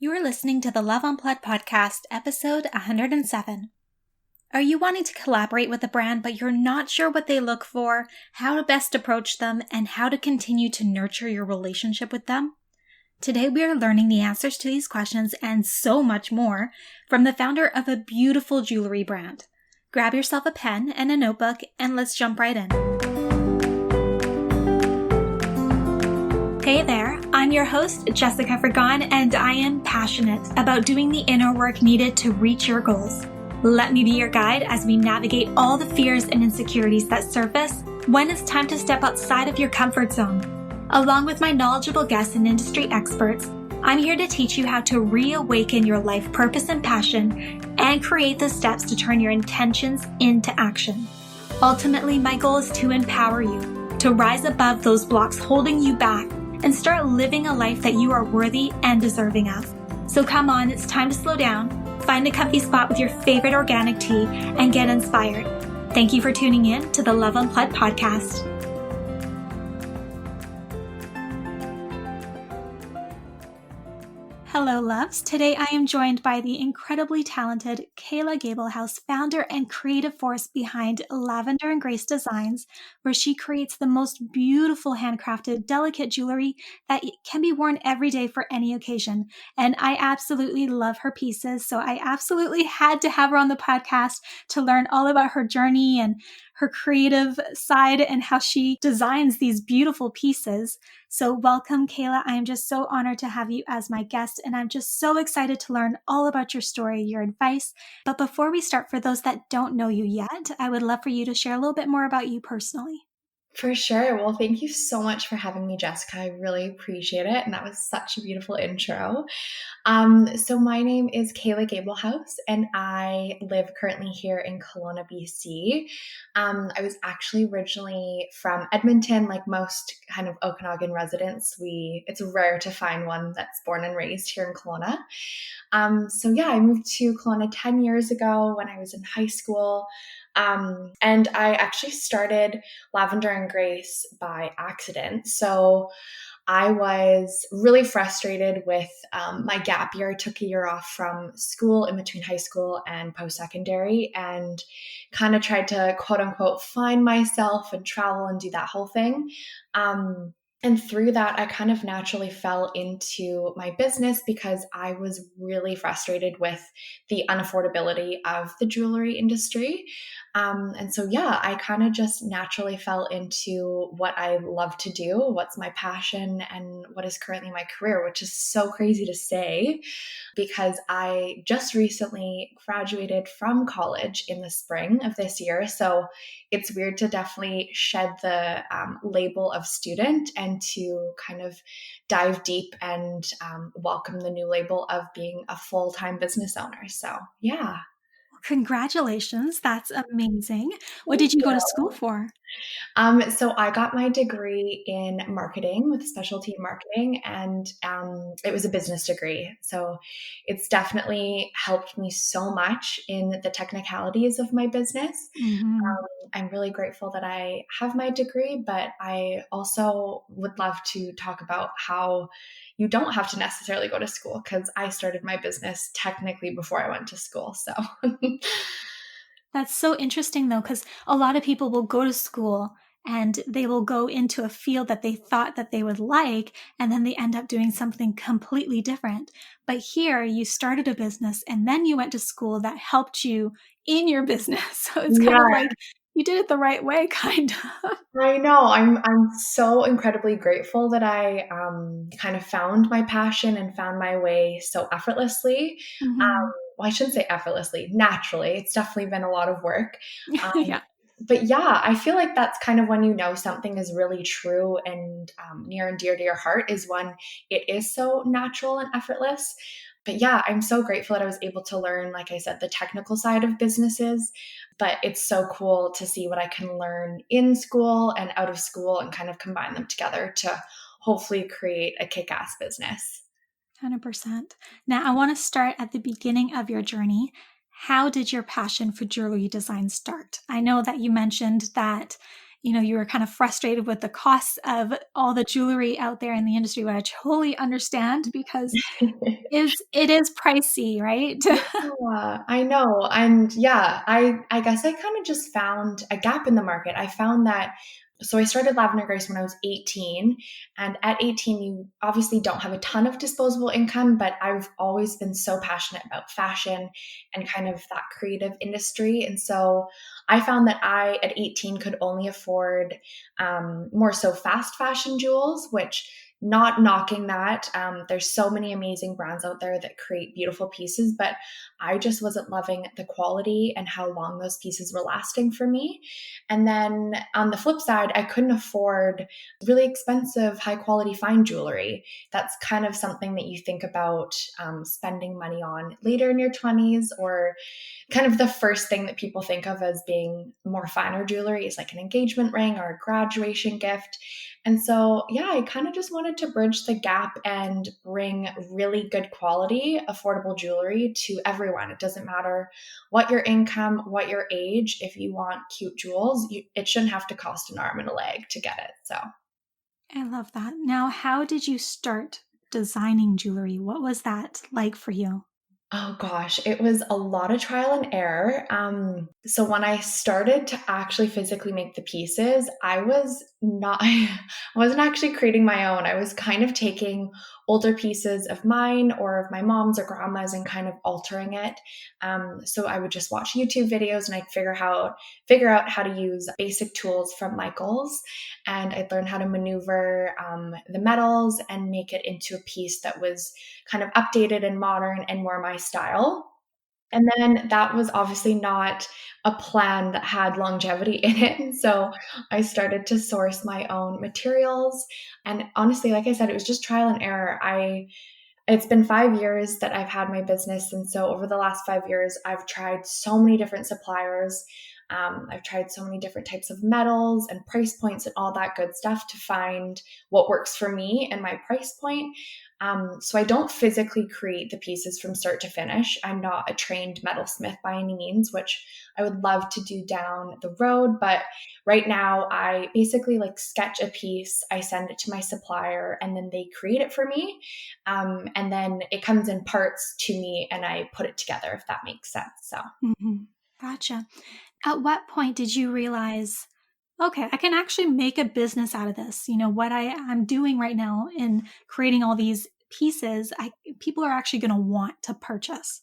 You are listening to the Love Unplugged podcast, episode 107. Are you wanting to collaborate with a brand, but you're not sure what they look for, how to best approach them, and how to continue to nurture your relationship with them? Today, we are learning the answers to these questions and so much more from the founder of a beautiful jewelry brand. Grab yourself a pen and a notebook, and let's jump right in. Hey there, I'm your host, Jessica Fragon, and I am passionate about doing the inner work needed to reach your goals. Let me be your guide as we navigate all the fears and insecurities that surface when it's time to step outside of your comfort zone. Along with my knowledgeable guests and industry experts, I'm here to teach you how to reawaken your life purpose and passion and create the steps to turn your intentions into action. Ultimately, my goal is to empower you to rise above those blocks holding you back and start living a life that you are worthy and deserving of. So come on, it's time to slow down, find a comfy spot with your favorite organic tea, and get inspired. Thank you for tuning in to the Love Unplugged podcast. Hello, loves. Today I am joined by the incredibly talented Kayla Gablehouse, founder and creative force behind Lavender and Grace Designs, where she creates the most beautiful handcrafted, delicate jewelry that can be worn every day for any occasion. And I absolutely love her pieces, so I absolutely had to have her on the podcast to learn all about her journey and her creative side and how she designs these beautiful pieces. So welcome, Kayla. I am just so honored to have you as my guest, and I'm just so excited to learn all about your story, your advice. But before we start, for those that don't know you yet, I would love for you to share a little bit more about you personally. For sure. Well, thank you so much for having me, Jessica. I really appreciate it. And that was such a beautiful intro. So my name is Kayla Gablehouse, and I live currently here in Kelowna, BC. I was actually originally from Edmonton, like most kind of Okanagan residents. It's rare to find one that's born and raised here in Kelowna. I moved to Kelowna 10 years ago when I was in high school. And I actually started Lavender and Grace by accident. So I was really frustrated with my gap year. I took a year off from school in between high school and post-secondary and kind of tried to quote unquote find myself and travel and do that whole thing. And through that, I kind of naturally fell into my business because I was really frustrated with the unaffordability of the jewelry industry. I kind of just naturally fell into what I love to do, what's my passion, and what is currently my career, which is so crazy to say because I just recently graduated from college in the spring of this year. So it's weird to definitely shed the label of student and to kind of dive deep and welcome the new label of being a full-time business owner. So yeah. Congratulations. That's amazing. What did you go to school for? So I got my degree in marketing with a specialty in marketing, and it was a business degree. So it's definitely helped me so much in the technicalities of my business. Mm-hmm. I'm really grateful that I have my degree, but I also would love to talk about how you don't have to necessarily go to school because I started my business technically before I went to school. So That's so interesting, though, because a lot of people will go to school and they will go into a field that they thought that they would like, and then they end up doing something completely different. But here, you started a business and then you went to school that helped you in your business. So it's kind of like you did it the right way, kind of. I know. I'm so incredibly grateful that I kind of found my passion and found my way so effortlessly. Mm-hmm. Well, I shouldn't say effortlessly, naturally. It's definitely been a lot of work. Yeah. But yeah, I feel like that's kind of when you know something is really true and near and dear to your heart is when it is so natural and effortless. But yeah, I'm so grateful that I was able to learn, like I said, the technical side of businesses. But it's so cool to see what I can learn in school and out of school and kind of combine them together to hopefully create a kick-ass business. 100%. Now, I want to start at the beginning of your journey. How did your passion for jewelry design start? I know that you mentioned that you were kind of frustrated with the costs of all the jewelry out there in the industry, which I totally understand because it is pricey, right? Yeah, I know. And yeah, I guess I kind of just found a gap in the market. I found that so I started Lavender Grace when I was 18, and at 18 you obviously don't have a ton of disposable income, but I've always been so passionate about fashion and kind of that creative industry. And so I found that I at 18 could only afford more so fast fashion jewels, which not knocking that. There's so many amazing brands out there that create beautiful pieces, but I just wasn't loving the quality and how long those pieces were lasting for me. And then on the flip side, I couldn't afford really expensive, high quality fine jewelry. That's kind of something that you think about spending money on later in your 20s, or kind of the first thing that people think of as being more finer jewelry is like an engagement ring or a graduation gift. And so, yeah, I kind of just wanted to bridge the gap and bring really good quality, affordable jewelry to everyone. It doesn't matter what your income, what your age. If you want cute jewels, it shouldn't have to cost an arm and a leg to get it. So, I love that. Now, how did you start designing jewelry? What was that like for you? oh gosh, it was a lot of trial and error. So when I started to actually physically make the pieces, I was not, I wasn't actually creating my own. I was kind of taking older pieces of mine or of my mom's or grandma's and kind of altering it. So I would just watch YouTube videos and I'd figure out how to use basic tools from Michael's, and I'd learn how to maneuver the metals and make it into a piece that was kind of updated and modern and more my style. And then that was obviously not a plan that had longevity in it. And so I started to source my own materials. And honestly, like I said, it was just trial and error. It's been 5 years that I've had my business. And so over the last 5 years, I've tried so many different suppliers. I've tried so many different types of metals and price points and all that good stuff to find what works for me and my price point. So I don't physically create the pieces from start to finish. I'm not a trained metalsmith by any means, which I would love to do down the road. But right now, I basically like sketch a piece, I send it to my supplier, and then they create it for me. And then it comes in parts to me and I put it together, if that makes sense. So, Mm-hmm. Gotcha. At what point did you realize, okay, I can actually make a business out of this? What I'm doing right now in creating all these pieces, people are actually going to want to purchase.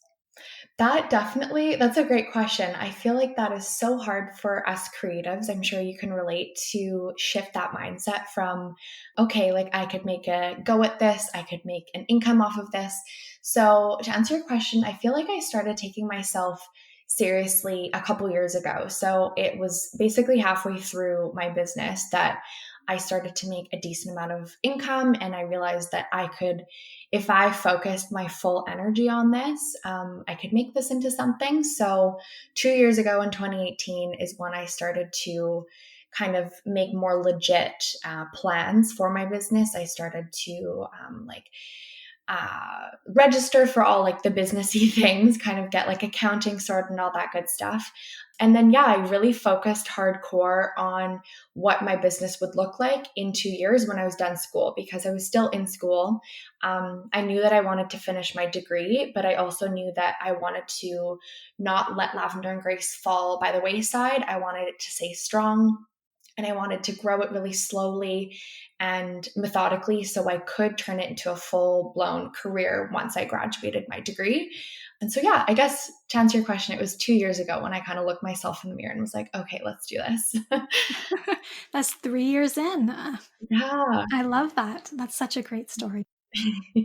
that's a great question. I feel like that is so hard for us creatives. I'm sure you can relate to shift that mindset from, okay, like I could make a go at this, I could make an income off of this. So, to answer your question, I feel like I started taking myself seriously a couple years ago. So, it was basically halfway through my business that I started to make a decent amount of income, and I realized that I could, if I focused my full energy on this, I could make this into something. So 2 years ago in 2018 is when I started to kind of make more legit plans for my business. I started to register for all like the businessy things, kind of get like accounting sorted and all that good stuff. And then, yeah, I really focused hardcore on what my business would look like in 2 years when I was done school, because I was still in school. I knew that I wanted to finish my degree, but I also knew that I wanted to not let Lavender and Grace fall by the wayside. I wanted it to stay strong, and I wanted to grow it really slowly and methodically so I could turn it into a full blown career once I graduated my degree. And so, yeah, I guess to answer your question, it was 2 years ago when I kind of looked myself in the mirror and was like, okay, let's do this. That's 3 years in. Yeah. I love that. That's such a great story.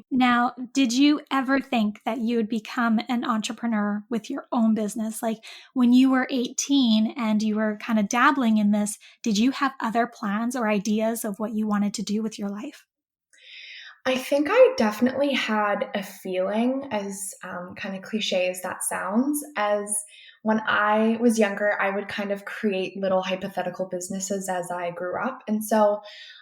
Now, did you ever think that you would become an entrepreneur with your own business? Like when you were 18 and you were kind of dabbling in this, did you have other plans or ideas of what you wanted to do with your life? I think I definitely had a feeling, as kind of cliche as that sounds, as when I was younger, I would kind of create little hypothetical businesses as I grew up. And so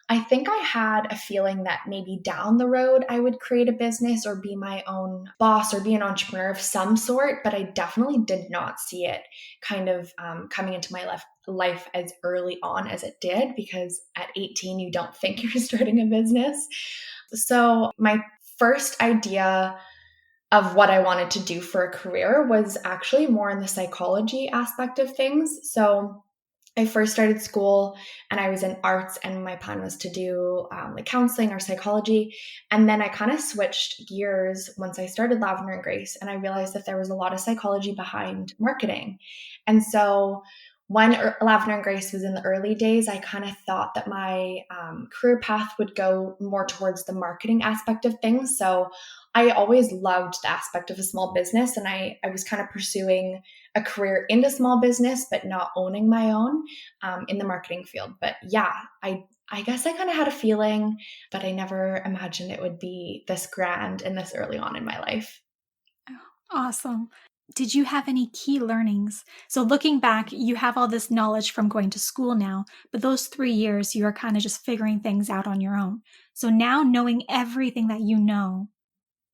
I think I had a feeling that maybe down the road I would create a business or be my own boss or be an entrepreneur of some sort, but I definitely did not see it kind of coming into my life life as early on as it did, because at 18, you don't think you're starting a business. So my first idea of what I wanted to do for a career was actually more in the psychology aspect of things. So I first started school and I was in arts, and my plan was to do like counseling or psychology. And then I kind of switched gears once I started Lavender and Grace, and I realized that there was a lot of psychology behind marketing. And so when Lavender and Grace was in the early days, I kind of thought that my career path would go more towards the marketing aspect of things. So I always loved the aspect of a small business, and I was kind of pursuing a career into small business, but not owning my own in the marketing field. But yeah, I guess I kind of had a feeling, but I never imagined it would be this grand and this early on in my life. Awesome. Did you have any key learnings? So looking back, you have all this knowledge from going to school now, but those 3 years, you are kind of just figuring things out on your own. So now knowing everything that you know,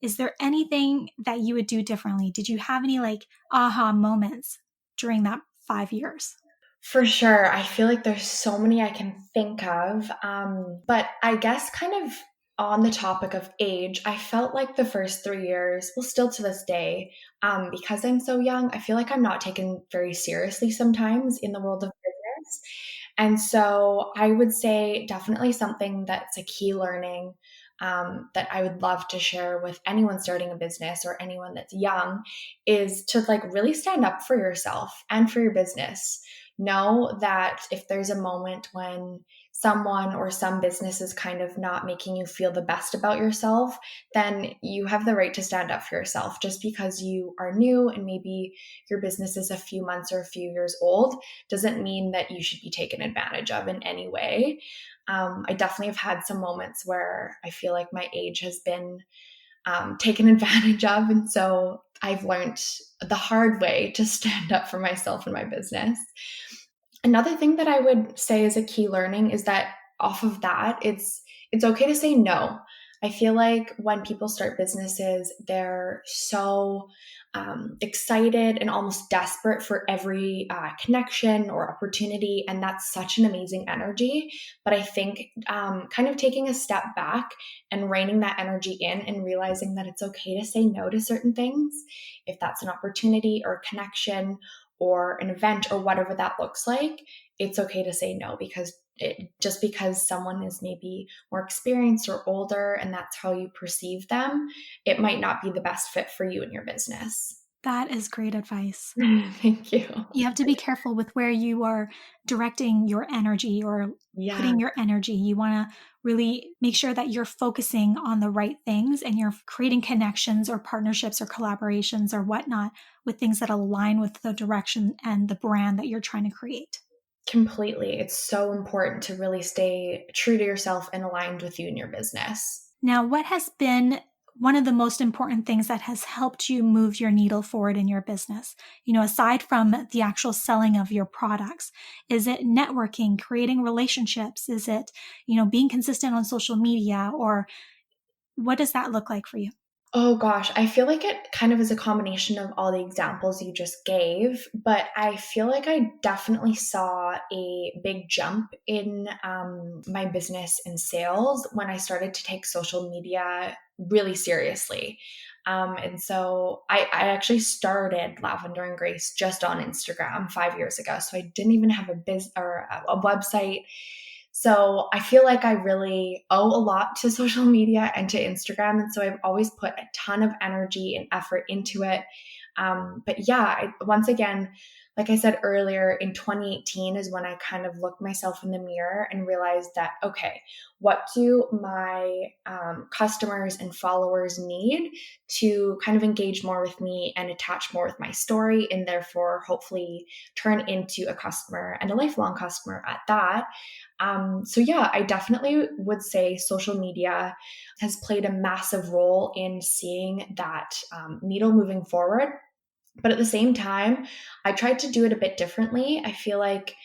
is there anything that you would do differently? Did you have any like aha moments during that 5 years? For sure. I feel like there's so many I can think of. But I guess kind of on the topic of age, I felt like the first 3 years, well, still to this day, because I'm so young, I feel like I'm not taken very seriously sometimes in the world of business. And so I would say definitely something that's a key learning that I would love to share with anyone starting a business or anyone that's young is to like really stand up for yourself and for your business. Know that if there's a moment when someone or some business is kind of not making you feel the best about yourself, then you have the right to stand up for yourself. Just because you are new and maybe your business is a few months or a few years old doesn't mean that you should be taken advantage of in any way. I definitely have had some moments where I feel like my age has been taken advantage of. And so I've learned the hard way to stand up for myself and my business. Another thing that I would say is a key learning is that off of that, it's okay to say no. I feel like when people start businesses, they're so excited and almost desperate for every connection or opportunity, and that's such an amazing energy. But I think kind of taking a step back and reining that energy in and realizing that it's okay to say no to certain things, if that's an opportunity or a connection or an event or whatever that looks like, it's okay to say no, because just because someone is maybe more experienced or older and that's how you perceive them, it might not be the best fit for you and your business. That is great advice. Thank you. You have to be careful with where you are directing your energy or Yeah, putting your energy. You want to really make sure that you're focusing on the right things and you're creating connections or partnerships or collaborations or whatnot with things that align with the direction and the brand that you're trying to create. completely. It's so important to really stay true to yourself and aligned with you and your business. Now, what has been one of the most important things that has helped you move your needle forward in your business? You know, aside from the actual selling of your products, is it networking, creating relationships? Is it, being consistent on social media, or what does that look like for you? Oh gosh, I feel like it kind of is a combination of all the examples you just gave, but I feel like I definitely saw a big jump in my business and sales when I started to take social media really seriously. And so I actually started Lavender and Grace just on Instagram 5 years ago. So I didn't even have a biz or a website. So I feel like I really owe a lot to social media and to Instagram. And so I've always put a ton of energy and effort into it. But yeah, once again, like I said earlier, in 2018 is when I kind of looked myself in the mirror and realized that, okay, what do my customers and followers need to kind of engage more with me and attach more with my story, and therefore hopefully turn into a customer and a lifelong customer at that. So yeah, I definitely would say social media has played a massive role in seeing that needle moving forward. But at the same time, I tried to do it a bit differently. I feel like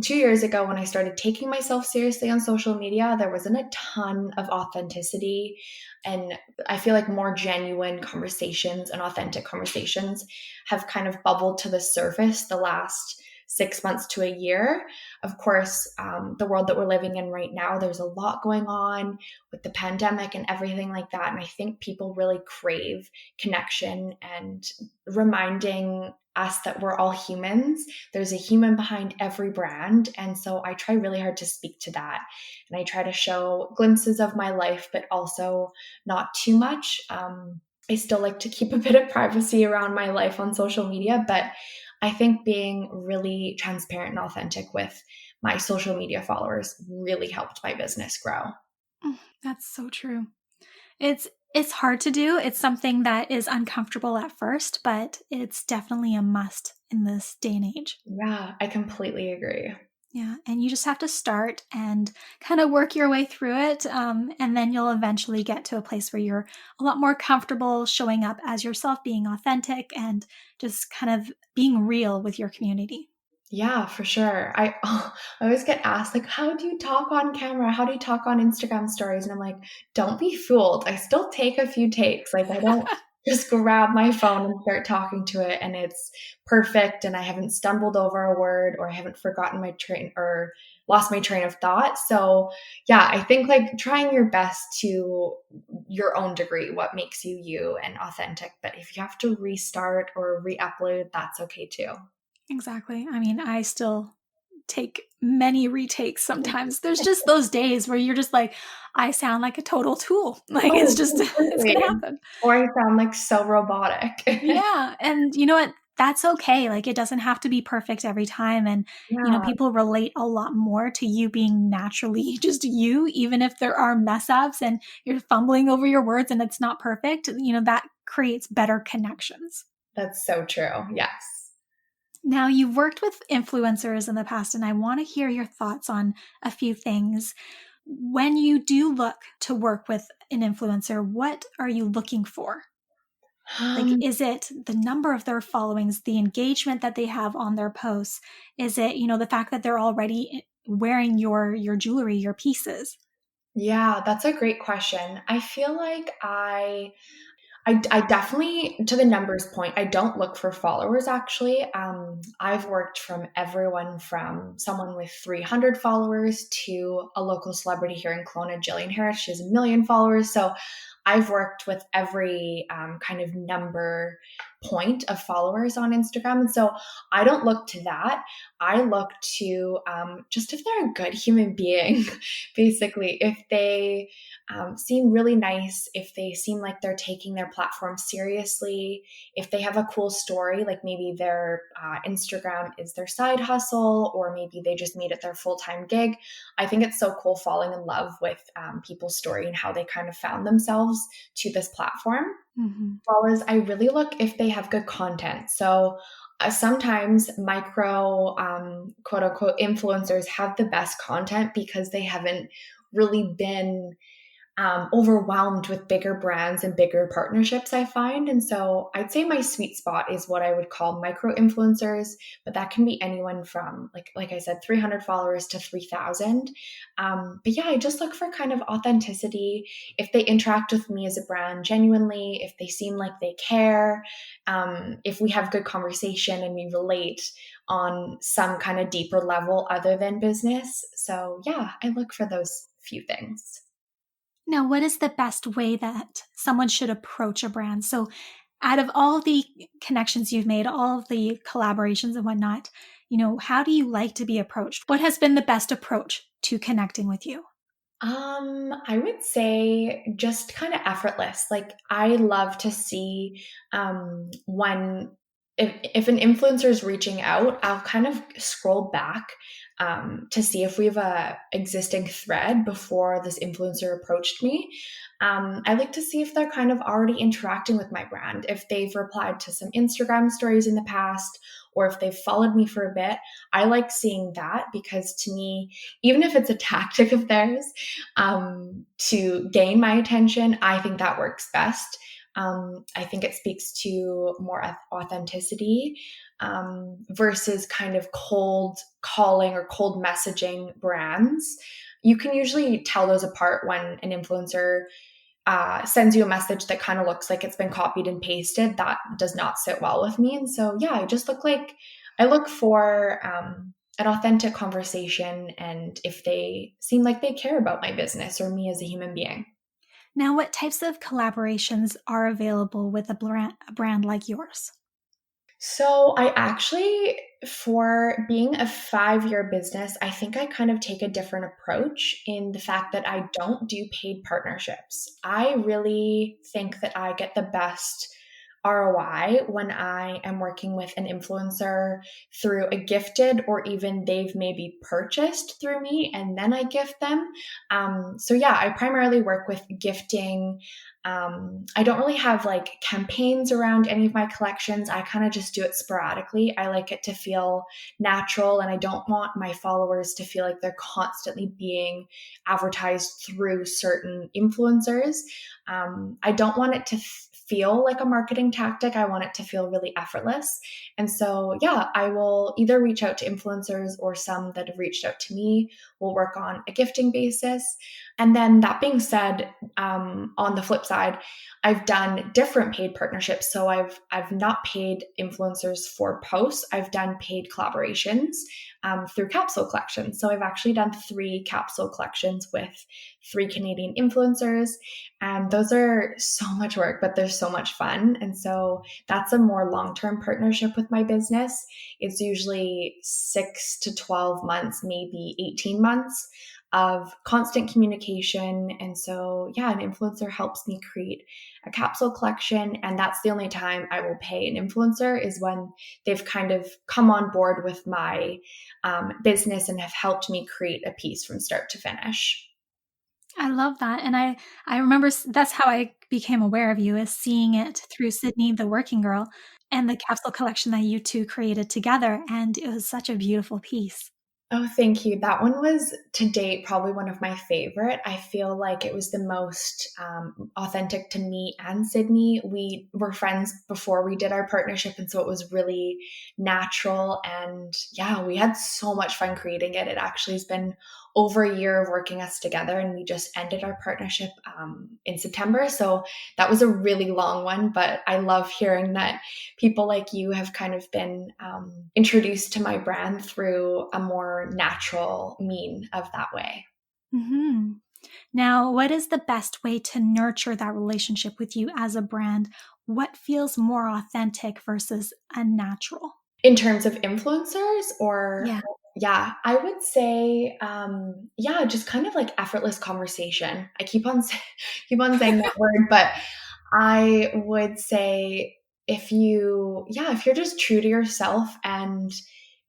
2 years ago, when I started taking myself seriously on social media, there wasn't a ton of authenticity. And I feel like more genuine conversations and authentic conversations have kind of bubbled to the surface the last 6 months to a year. Of course, the world that we're living in right now, there's a lot going on with the pandemic and everything like that. And I think people really crave connection and reminding us that we're all humans. There's a human behind every brand. And so I try really hard to speak to that. And I try to show glimpses of my life, but also not too much. I still like to keep a bit of privacy around my life on social media, but I think being really transparent and authentic with my social media followers really helped my business grow. That's so true. It's hard to do. It's something that is uncomfortable at first, but it's definitely a must in this day and age. Yeah, I completely agree. Yeah, and you just have to start and kind of work your way through it, and then you'll eventually get to a place where you're a lot more comfortable showing up as yourself, being authentic, and just kind of being real with your community. Yeah, for sure. I always get asked, like, how do you talk on camera? How do you talk on Instagram stories? And I'm like, don't be fooled. I still take a few takes. Like, I don't just grab my phone and start talking to it and it's perfect and I haven't stumbled over a word or I haven't forgotten my train or lost my train of thought. So, yeah, I think like trying your best to your own degree, what makes you you and authentic. But if you have to restart or re-upload, that's okay too. Exactly. I mean, I still take many retakes sometimes. There's just those days where you're just like, I sound like a total tool. Like it's Oh, just, it's completely. going to happen. Or I sound like so robotic. Yeah. And you know what? That's okay. Like it doesn't have to be perfect every time. And, Yeah, people relate a lot more to you being naturally just you, even if there are mess ups and you're fumbling over your words and it's not perfect, that creates better connections. that's so true. Yes. Now, you've worked with influencers in the past, and I want to hear your thoughts on a few things. When you do look to work with an influencer, what are you looking for? Like, Um, is it the number of their followings, the engagement that they have on their posts? Is it, the fact that they're already wearing your jewelry, your pieces? yeah, that's a great question. I feel like I definitely, to the numbers point, I don't look for followers actually. I've worked from everyone from someone with 300 followers to a local celebrity here in Kelowna, Jillian Harris. She has 1 million followers. So I've worked with every kind of number point of followers on Instagram. And so I don't look to that. I look to just if they're a good human being, basically, if they seem really nice, if they seem like they're taking their platform seriously, if they have a cool story, like maybe their Instagram is their side hustle, or maybe they just made it their full time gig. I think it's so cool falling in love with people's story and how they kind of found themselves to this platform. Mm-hmm. As well as I really look if they have good content. So sometimes micro quote unquote influencers have the best content because they haven't really been overwhelmed with bigger brands and bigger partnerships, I find. And so I'd say my sweet spot is what I would call micro influencers, but that can be anyone from, like I said, 300 followers to 3,000. But yeah, I just look for kind of authenticity. If they interact with me as a brand genuinely, if they seem like they care, if we have good conversation and we relate on some kind of deeper level other than business. So yeah, I look for those few things. Now, what is the best way that someone should approach a brand? So, out of all of the connections you've made, all of the collaborations and whatnot, how do you like to be approached? What has been the best approach to connecting with you? I would say just kind of effortless. Like I love to see when if an influencer is reaching out, I'll kind of scroll back to see if we have a existing thread before this influencer approached me. I like to see if they're kind of already interacting with my brand, if they've replied to some Instagram stories in the past, or if they've followed me for a bit. I like seeing that because to me, even if it's a tactic of theirs to gain my attention, I think that works best. I think it speaks to more authenticity versus kind of cold calling or cold messaging brands. You can usually tell those apart when an influencer sends you a message that kind of looks like it's been copied and pasted. That does not sit well with me. And so, yeah, I just look like I look for an authentic conversation and if they seem like they care about my business or me as a human being. Now, what types of collaborations are available with a brand like yours? So I actually, for being a 5-year business, I think I kind of take a different approach in the fact that I don't do paid partnerships. I really think that I get the best ROI when I am working with an influencer through a gifted or even they've maybe purchased through me and then I gift them. So yeah, I primarily work with gifting. I don't really have like campaigns around any of my collections. I kind of just do it sporadically. I like it to feel natural and I don't want my followers to feel like they're constantly being advertised through certain influencers. I don't want it to feel like a marketing tactic. I want it to feel really effortless. And so, yeah, I will either reach out to influencers or some that have reached out to me. We'll work on a gifting basis. And then that being said, on the flip side, I've done different paid partnerships. So I've not paid influencers for posts. I've done paid collaborations through capsule collections. So I've actually done 3 capsule collections with 3 Canadian influencers. And those are so much work, but they're so much fun. And so that's a more long-term partnership with my business. It's usually 6 to 12 months, maybe 18 months of constant communication. And so, yeah, an influencer helps me create a capsule collection. And that's the only time I will pay an influencer is when they've kind of come on board with my business and have helped me create a piece from start to finish. I love that, and I remember that's how I became aware of you, is seeing it through Sydney, the Working Girl, and the capsule collection that you 2 created together, and it was such a beautiful piece. Oh, thank you. That one was to date probably one of my favorite. I feel like it was the most authentic to me and Sydney. We were friends before we did our partnership, and so it was really natural. And yeah, we had so much fun creating it. It actually has been over a year of working us together, and we just ended our partnership in September. So that was a really long one, but I love hearing that people like you have kind of been introduced to my brand through a more natural mean of that way. Mhm. Now, what is the best way to nurture that relationship with you as a brand? What feels more authentic versus unnatural? In terms of influencers or Yeah. yeah, I would say yeah, just kind of like effortless conversation. I keep on keep on saying that word, but I would say if you're just true to yourself and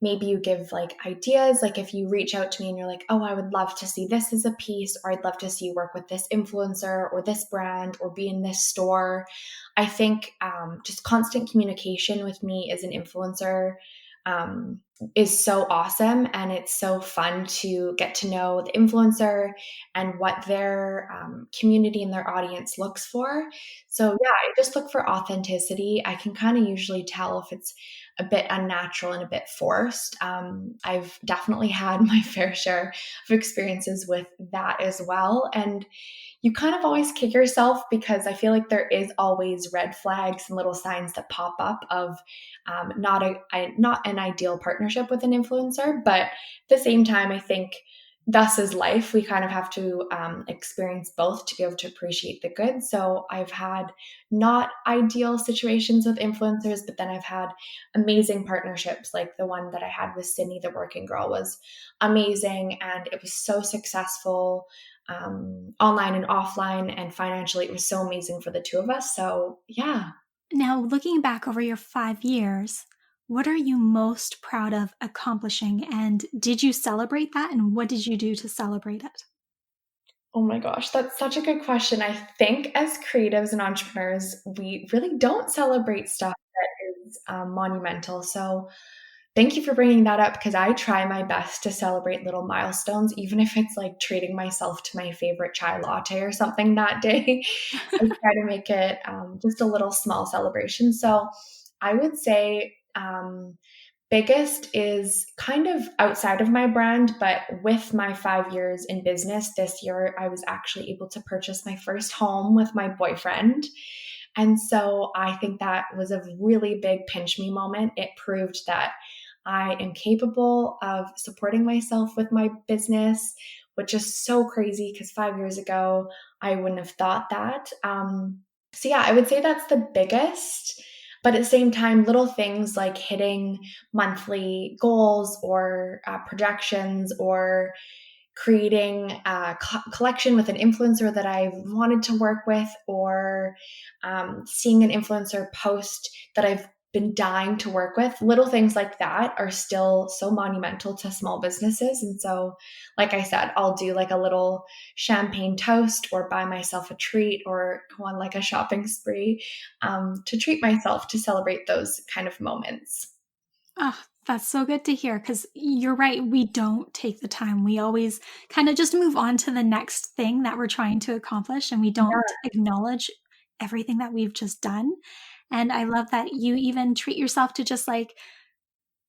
maybe you give like ideas, like if you reach out to me and you're like, oh, I would love to see this as a piece, or I'd love to see you work with this influencer or this brand or be in this store. I think just constant communication with me as an influencer um, is so awesome. And it's so fun to get to know the influencer and what their community and their audience looks for. So, yeah, I just look for authenticity. I can kind of usually tell if it's a bit unnatural and a bit forced. I've definitely had my fair share of experiences with that as well. And you kind of always kick yourself because I feel like there is always red flags and little signs that pop up of not an ideal partnership with an influencer. But at the same time, I think thus is life. We kind of have to experience both to be able to appreciate the good. So I've had not ideal situations with influencers, but then I've had amazing partnerships. Like the one that I had with Sydney, the Working Girl, was amazing, and it was so successful online and offline, and financially, it was so amazing for the two of us. So yeah. Now, looking back over your 5 years, what are you most proud of accomplishing? And did you celebrate that? And what did you do to celebrate it? Oh my gosh, that's such a good question. I think as creatives and entrepreneurs, we really don't celebrate stuff that is monumental. So thank you for bringing that up because I try my best to celebrate little milestones, even if it's like treating myself to my favorite chai latte or something that day. I try to make it just a little small celebration. So I would say biggest is kind of outside of my brand, but with my 5 years in business this year, I was actually able to purchase my first home with my boyfriend. And so I think that was a really big pinch me moment. It proved that I am capable of supporting myself with my business, which is so crazy because 5 years ago, I wouldn't have thought that. So, yeah, I would say that's the biggest. But at the same time, little things like hitting monthly goals or projections or creating a collection with an influencer that I've wanted to work with, or seeing an influencer post that I've been dying to work with. Little things like that are still so monumental to small businesses. And so, like I said, I'll do like a little champagne toast or buy myself a treat or go on like a shopping spree to treat myself to celebrate those kind of moments. Oh, that's so good to hear because you're right. We don't take the time. We always kind of just move on to the next thing that we're trying to accomplish, and we don't Yeah. acknowledge everything that we've just done. And I love that you even treat yourself to just like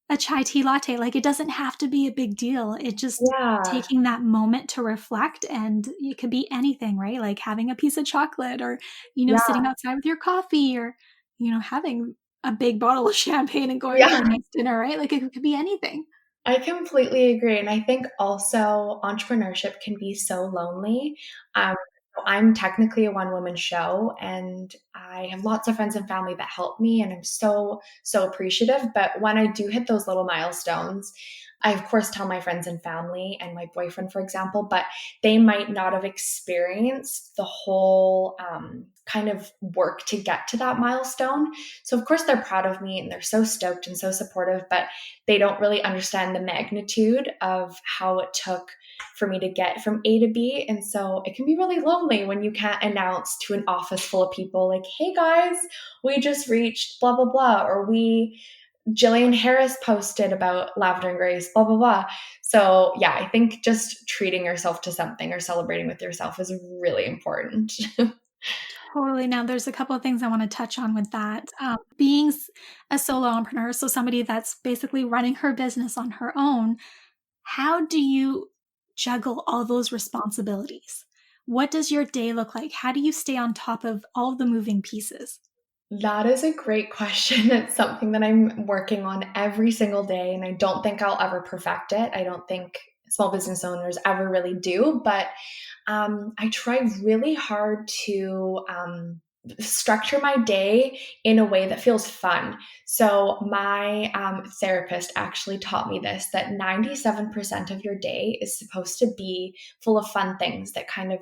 a chai tea latte. Like it doesn't have to be a big deal. It just Yeah. taking that moment to reflect, and it could be anything, right? Like having a piece of chocolate or, Yeah. sitting outside with your coffee or, having a big bottle of champagne and going for Yeah. a nice dinner, right? Like it could be anything. I completely agree. And I think also entrepreneurship can be so lonely. Um, so I'm technically a one woman show, and I have lots of friends and family that help me. And I'm so, so appreciative. But when I do hit those little milestones, I, of course, tell my friends and family and my boyfriend, for example, but they might not have experienced the whole kind of work to get to that milestone. So, of course, they're proud of me and they're so stoked and so supportive. But they don't really understand the magnitude of how it took for me to get from A to B. And so it can be really lonely when you can't announce to an office full of people, like, hey guys, we just reached blah, blah, blah, or Jillian Harris posted about Lavender and Grace, blah, blah, blah. So yeah, I think just treating yourself to something or celebrating with yourself is really important. Totally. Now, there's a couple of things I want to touch on with that. Being a solo entrepreneur, so somebody that's basically running her business on her own, how do you juggle all those responsibilities? What does your day look like? How do you stay on top of all the moving pieces? That is a great question. It's something that I'm working on every single day, and I don't think I'll ever perfect it. I don't think small business owners ever really do, but I try really hard to structure my day in a way that feels fun. So, my therapist actually taught me this, that 97% of your day is supposed to be full of fun things that kind of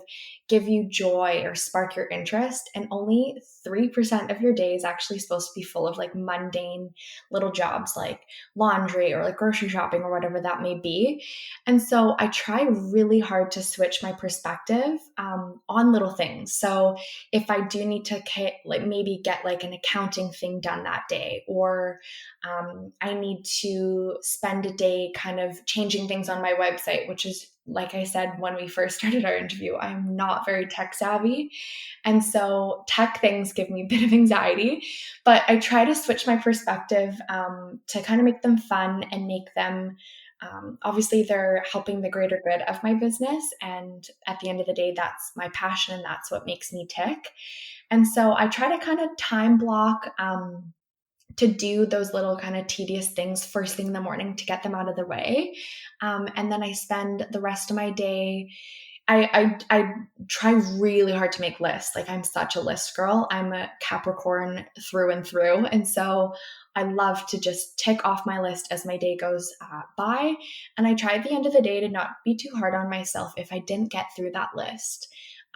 give you joy or spark your interest. And only 3% of your day is actually supposed to be full of like mundane little jobs like laundry or like grocery shopping or whatever that may be. And so I try really hard to switch my perspective on little things. So if I do need to like maybe get like an accounting thing done that day, or I need to spend a day kind of changing things on my website, which is, like I said when we first started our interview, I'm not very tech savvy. And so tech things give me a bit of anxiety, but I try to switch my perspective to kind of make them fun and make them obviously they're helping the greater good of my business. And at the end of the day, that's my passion and that's what makes me tick. And so I try to kind of time block to do those little kind of tedious things first thing in the morning to get them out of the way. And then I spend the rest of my day. I try really hard to make lists. Like I'm such a list girl. I'm a Capricorn through and through, and so I love to just tick off my list as my day goes by. And I try at the end of the day to not be too hard on myself if I didn't get through that list.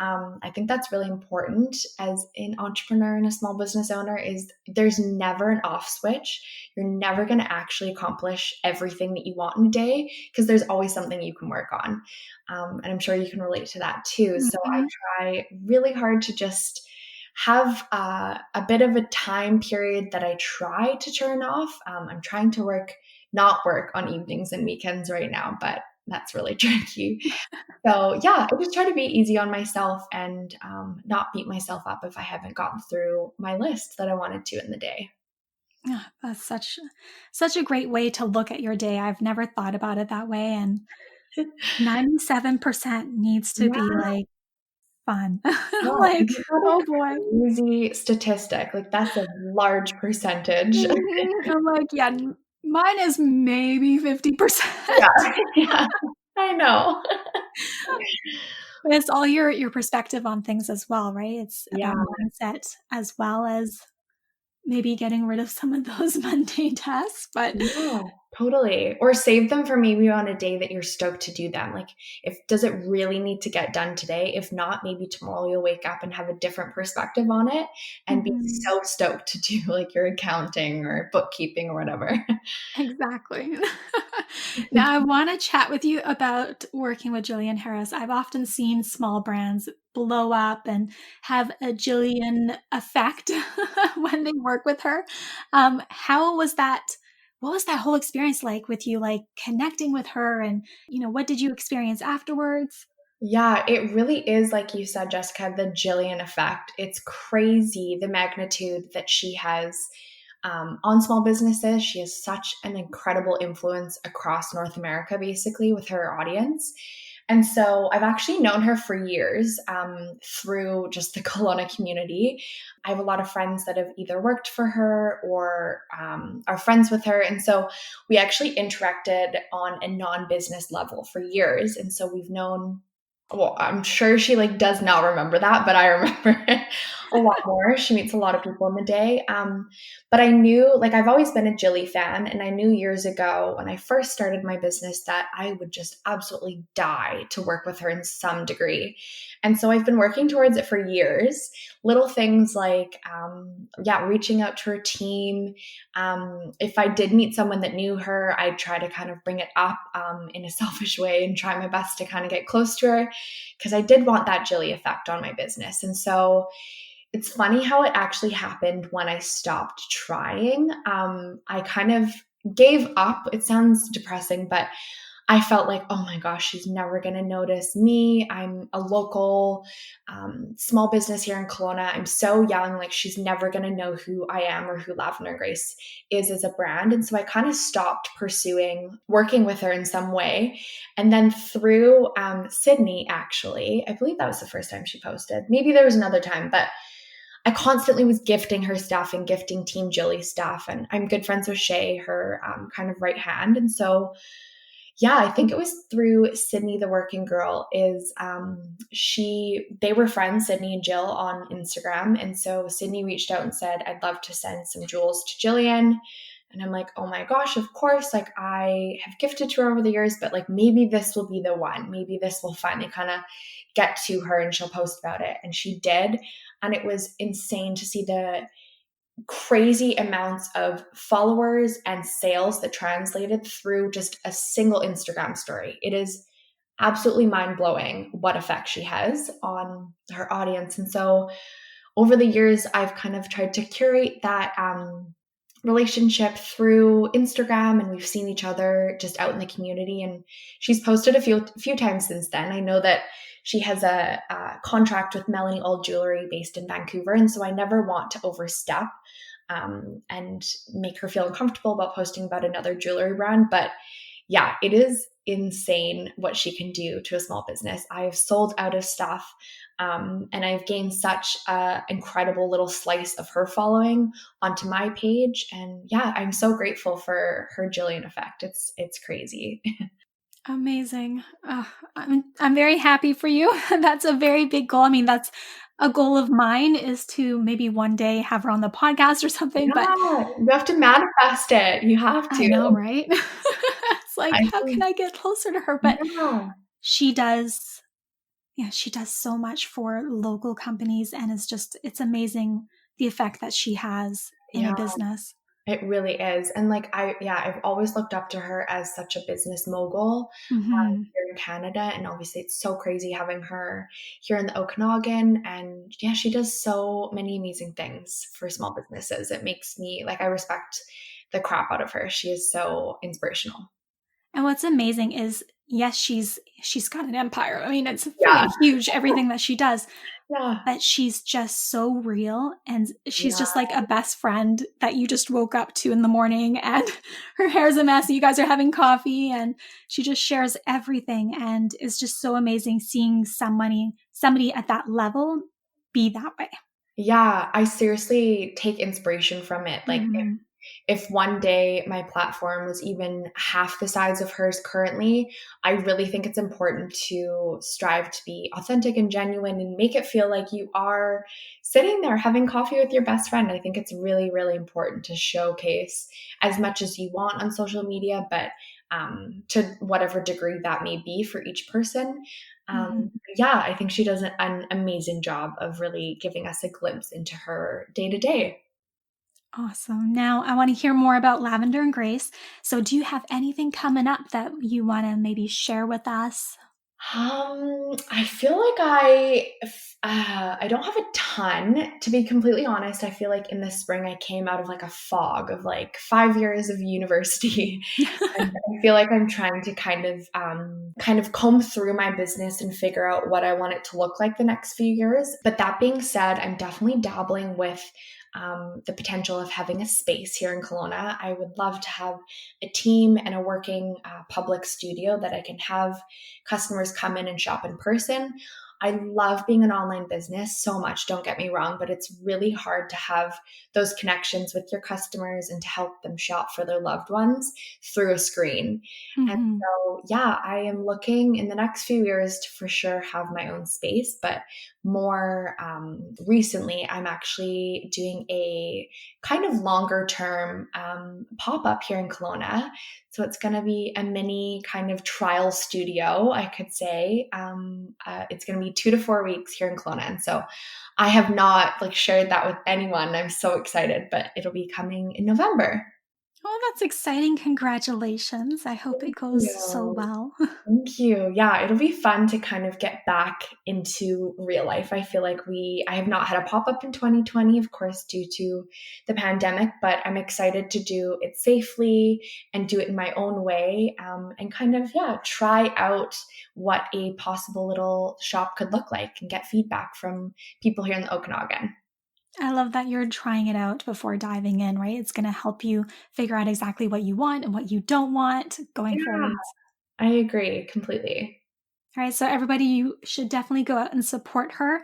I think that's really important as an entrepreneur and a small business owner. Is there's never an off switch. You're never going to actually accomplish everything that you want in a day because there's always something you can work on. And I'm sure you can relate to that too. So I Mhm. try really hard to just have a bit of a time period that I try to turn off. I'm trying to not work on evenings and weekends right now, but that's really tricky. So yeah, I just try to be easy on myself and not beat myself up if I haven't gotten through my list that I wanted to in the day. Yeah, that's such a great way to look at your day. I've never thought about it that way, and 97% needs to be Yeah, like fun. yeah. Like, Isn't that oh a boy. crazy statistic? Like that's a large percentage. Mhm. I'm like, yeah, Mine is maybe 50%. Yeah, yeah, I know. But it's all your perspective on things as well, right? It's Yeah, about mindset as well as maybe getting rid of some of those mundane tasks. But yeah, totally. Or save them for maybe on a day that you're stoked to do them. Like, if does it really need to get done today? If not, maybe tomorrow you'll wake up and have a different perspective on it and be Mhm. so stoked to do like your accounting or bookkeeping or whatever. Exactly. Now, I want to chat with you about working with Jillian Harris. I've often seen small brands blow up and have a Jillian effect when they work with her. How was that? What was that whole experience like with you, like connecting with her? And, what did you experience afterwards? Yeah, it really is, like you said, Jessica, the Jillian effect. It's crazy the magnitude that she has on small businesses. She has such an incredible influence across North America, basically, with her audience. And so I've actually known her for years through just the Kelowna community. I have a lot of friends that have either worked for her or are friends with her. And so we actually interacted on a non business level for years. And so we've known, well, I'm sure she like does not remember that, but I remember a lot more. She meets a lot of people in the day. But I knew, like, I've always been a Jilly fan, and I knew years ago when I first started my business that I would just absolutely die to work with her in some degree. And so I've been working towards it for years. Little things like, yeah, reaching out to her team. If I did meet someone that knew her, I'd try to kind of bring it up in a selfish way and try my best to kind of get close to her because I did want that Jilly effect on my business. And so it's funny how it actually happened when I stopped trying. I kind of gave up. It sounds depressing, but I felt like, oh my gosh, she's never going to notice me. I'm a local small business here in Kelowna. I'm so young, like she's never going to know who I am or who Lavender Grace is as a brand. And so I kind of stopped pursuing working with her in some way. And then through Sydney, actually, I believe that was the first time she posted. Maybe there was another time, but I constantly was gifting her stuff and gifting Team Jilly stuff. And I'm good friends with Shay, her kind of right hand. And so yeah, I think it was through Sydney the Working Girl is they were friends, Sydney and Jill, on Instagram. And so Sydney reached out and said, I'd love to send some jewels to Jillian. And I'm like, oh my gosh, of course. Like I have gifted to her over the years, but like maybe this will be the one. Maybe this will finally kind of get to her and she'll post about it. And she did. And it was insane to see the crazy amounts of followers and sales that translated through just a single Instagram story. It is absolutely mind blowing what effect she has on her audience. And so over the years, I've kind of tried to curate that relationship through Instagram, and we've seen each other just out in the community. And she's posted a few times since then. I know that she has a contract with Melanie Old Jewelry based in Vancouver, and so I never want to overstep and make her feel uncomfortable about posting about another jewelry brand. But yeah, it is insane what she can do to a small business. I've sold out of stuff. And I've gained such an incredible little slice of her following onto my page. And yeah, I'm so grateful for her Jillian effect. It's crazy. Amazing. I'm very happy for you. That's a very big goal. I mean, that's a goal of mine is to maybe one day have her on the podcast or something, but Yeah, you have to manifest it. You have I to. know, right? It's like, I how can think, I get closer to her? But yeah, she does, yeah, she does so much for local companies, and it's amazing the effect that she has in a yeah. business. It really is. And like I've always looked up to her as such a business mogul Hmm. here in Canada. And obviously it's so crazy having her here in the Okanagan. And yeah, she does so many amazing things for small businesses. It makes me like I respect the crap out of her. She is so inspirational. And what's amazing is, yes, she's got an empire. I mean, it's Yeah. freaking huge, everything that she does. Yeah. But she's just so real, and she's Yeah. just like a best friend that you just woke up to in the morning, and her hair's a mess, you guys are having coffee, and she just shares everything, and it's just so amazing seeing somebody at that level be that way. Yeah. I seriously take inspiration from it. Like Mm-hmm. if one day my platform was even half the size of hers currently, I really think it's important to strive to be authentic and genuine and make it feel like you are sitting there having coffee with your best friend. I think it's really, really important to showcase as much as you want on social media, but to whatever degree that may be for each person. Mhm. Yeah, I think she does an amazing job of really giving us a glimpse into her day to day. Awesome. Now, I want to hear more about Lavender and Grace. So, do you have anything coming up that you want to maybe share with us? I feel like I don't have a ton, to be completely honest. I feel like in the spring I came out of like a fog of like 5 years of university, and I feel like I'm trying to kind of comb through my business and figure out what I want it to look like the next few years. But that being said, I'm definitely dabbling with the potential of having a space here in Kelowna. I would love to have a team and a working public studio that I can have customers come in and shop in person. I love being an online business so much, don't get me wrong, but it's really hard to have those connections with your customers and to help them shop for their loved ones through a screen. And Mhm. so, yeah, I am looking in the next few years to for sure have my own space, but more recently, I'm actually doing a kind of longer term pop up here in Kelowna. So it's going to be a mini kind of trial studio, I could say. It's going to be 2 to 4 weeks here in Kelowna. And so I have not like shared that with anyone. I'm so excited, but it'll be coming in November. Oh, that's exciting. Congratulations. I hope it Thank goes so you. well. Thank you. Yeah, it'll be fun to kind of get back into real life. I feel like I have not had a pop up in 2020, of course, due to the pandemic, but I'm excited to do it safely and do it in my own way, and kind of, yeah, try out what a possible little shop could look like and get feedback from people here in the Okanagan. I love that you're trying it out before diving in, right? It's going to help you figure out exactly what you want and what you don't want going Yeah, forwards. I agree completely. All right, so everybody, you should definitely go out and support her.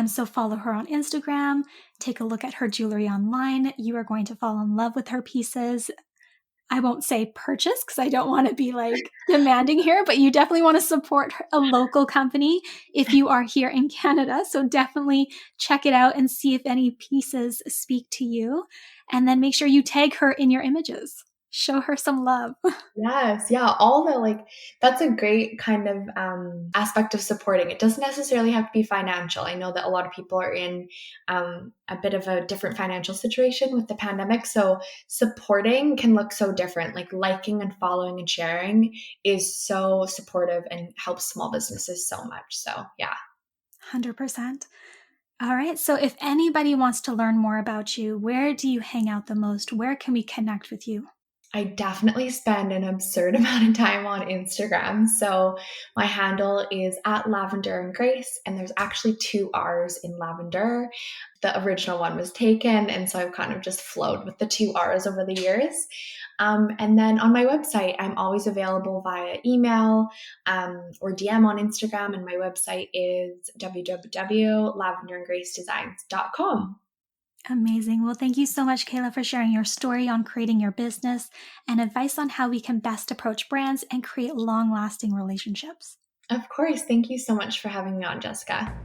So follow her on Instagram, take a look at her jewelry online. You are going to fall in love with her pieces. I won't say purchase because I don't want to be like demanding here, but you definitely want to support a local company if you are here in Canada. So definitely check it out and see if any pieces speak to you. And then make sure you tag her in your images. Show her some love. Yes, yeah, all the like that's a great kind of aspect of supporting. It doesn't necessarily have to be financial. I know that a lot of people are in a bit of a different financial situation with the pandemic, so supporting can look so different. Like liking and following and sharing is so supportive and helps small businesses so much. So, yeah. 100%. All right. So if anybody wants to learn more about you, where do you hang out the most? Where can we connect with you? I definitely spend an absurd amount of time on Instagram. So my handle is at Lavender and Grace, and there's actually two R's in Lavender. The original one was taken, and so I've kind of just flowed with the two R's over the years. And then on my website, I'm always available via email or DM on Instagram, and my website is www.lavenderandgracedesigns.com. Amazing. Well, thank you so much, Kayla, for sharing your story on creating your business and advice on how we can best approach brands and create long lasting relationships. Of course. Thank you so much for having me on, Jessica.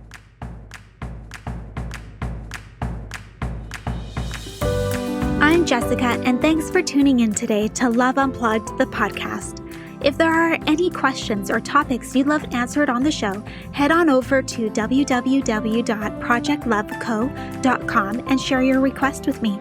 I'm Jessica, and thanks for tuning in today to Love Unplugged, the podcast. If there are any questions or topics you'd love answered on the show, head on over to www.projectloveco.com and share your request with me.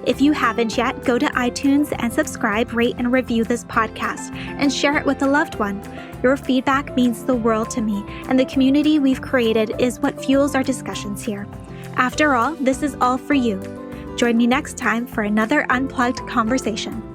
If you haven't yet, go to iTunes and subscribe, rate, and review this podcast and share it with a loved one. Your feedback means the world to me, and the community we've created is what fuels our discussions here. After all, this is all for you. Join me next time for another unplugged conversation.